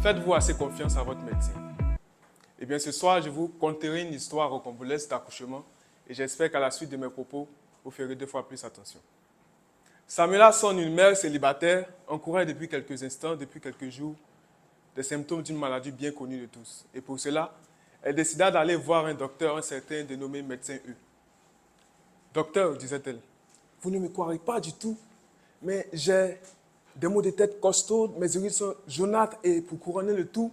Faites-vous assez confiance à votre médecin. Eh bien, ce soir, je vous conterai une histoire rocambolesque d'accouchement et j'espère qu'à la suite de mes propos, vous ferez 2 fois plus attention. Samela sonne une mère célibataire, encourage depuis quelques instants, depuis quelques jours, des symptômes d'une maladie bien connue de tous. Et pour cela, elle décida d'aller voir un docteur, un certain dénommé médecin E. Docteur, disait-elle, vous ne me croirez pas du tout, mais j'ai des maux de tête costauds, mes yeux sont jaunâtres et pour couronner le tout,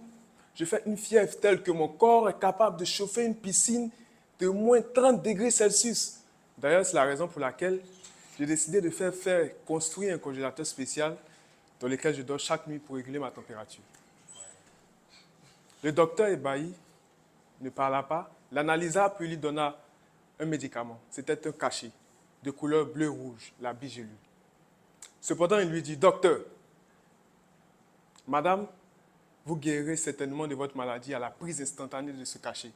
je fais une fièvre telle que mon corps est capable de chauffer une piscine de moins 30 degrés Celsius. D'ailleurs, c'est la raison pour laquelle j'ai décidé de faire construire un congélateur spécial dans lequel je dors chaque nuit pour réguler ma température. Le docteur ébahi ne parla pas, l'analysa puis lui donna un médicament. C'était un cachet de couleur bleu-rouge, la bigélule. Cependant, il lui dit, docteur, madame, vous guérirez certainement de votre maladie à la prise instantanée de ce cachet,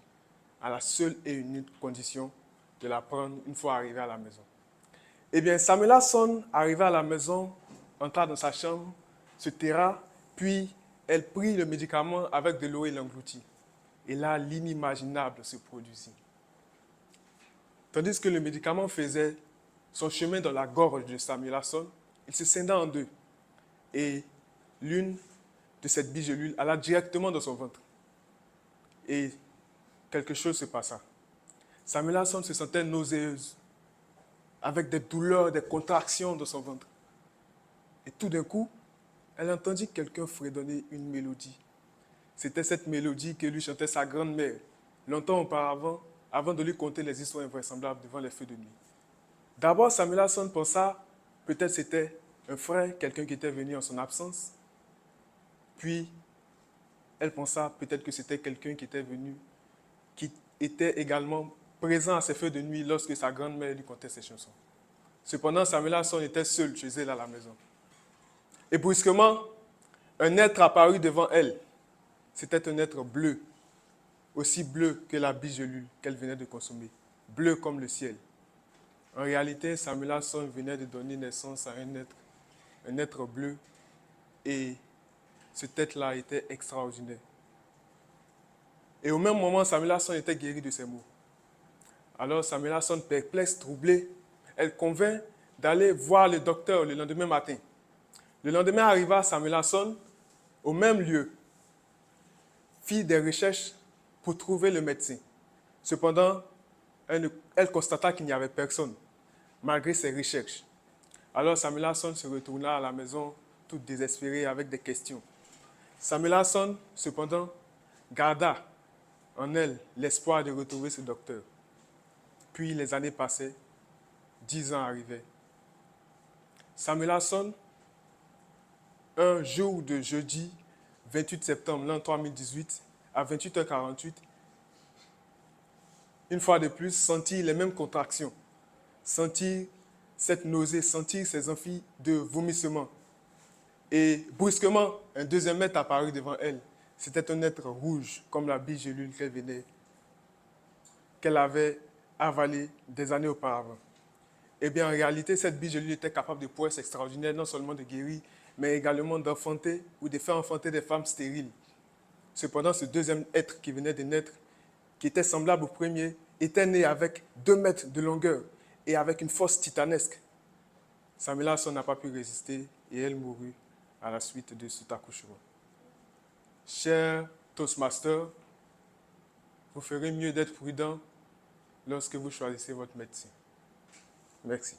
à la seule et unique condition de la prendre une fois arrivé à la maison. Eh bien, Samela Son, arriva à la maison, entra dans sa chambre, se terra, puis elle prit le médicament avec de l'eau et l'engloutit. Et là, l'inimaginable se produisit. Tandis que le médicament faisait son chemin dans la gorge de Samela Son, il se scinda en deux. Et l'une de cette bigélule alla directement dans son ventre. Et quelque chose se passa. Samela Son se sentait nauséeuse, avec des douleurs, des contractions dans son ventre. Et tout d'un coup, elle entendit quelqu'un fredonner une mélodie. C'était cette mélodie que lui chantait sa grand-mère, longtemps auparavant, avant de lui conter les histoires invraisemblables devant les feux de nuit. D'abord, Samela Son pensa, peut-être c'était un frère, quelqu'un qui était venu en son absence. Puis, elle pensa peut-être que c'était quelqu'un qui était venu, qui était également présent à ces feux de nuit lorsque sa grand-mère lui contait ses chansons. Cependant, Samela Son était seule chez elle à la maison. Et brusquement, un être apparut devant elle. C'était un être bleu, aussi bleu que la bigélule qu'elle venait de consommer, bleu comme le ciel. En réalité, Samela Son venait de donner naissance à un être bleu, et cet être-là était extraordinaire. Et au même moment, Samela Son était guérie de ses maux. Alors Samela Son, perplexe, troublée, elle convint d'aller voir le docteur le lendemain matin. Le lendemain arriva Samela Son au même lieu, fit des recherches pour trouver le médecin. Cependant, elle constata qu'il n'y avait personne, malgré ses recherches. Alors Samela Son se retourna à la maison, toute désespérée, avec des questions. Samela Son, cependant, garda en elle l'espoir de retrouver ce docteur. Puis les années passaient, 10 ans arrivaient. Samela Son, un jour de jeudi 28 septembre l'an 3018, à 28h48, une fois de plus, sentir les mêmes contractions, sentir cette nausée, sentir ces amphis de vomissement. Et brusquement, un deuxième être apparut devant elle. C'était un être rouge, comme la bigélule qu'elle avait avalée des années auparavant. Eh bien, en réalité, cette bigélule était capable de prouesses extraordinaires, non seulement de guérir, mais également d'enfanter ou de faire enfanter des femmes stériles. Cependant, ce deuxième être qui venait de naître, qui était semblable au premier, était né avec 2 mètres de longueur et avec une force titanesque. Samela Son n'a pas pu résister et elle mourut à la suite de cet accouchement. Chers Toastmasters, vous ferez mieux d'être prudent lorsque vous choisissez votre médecin. Merci.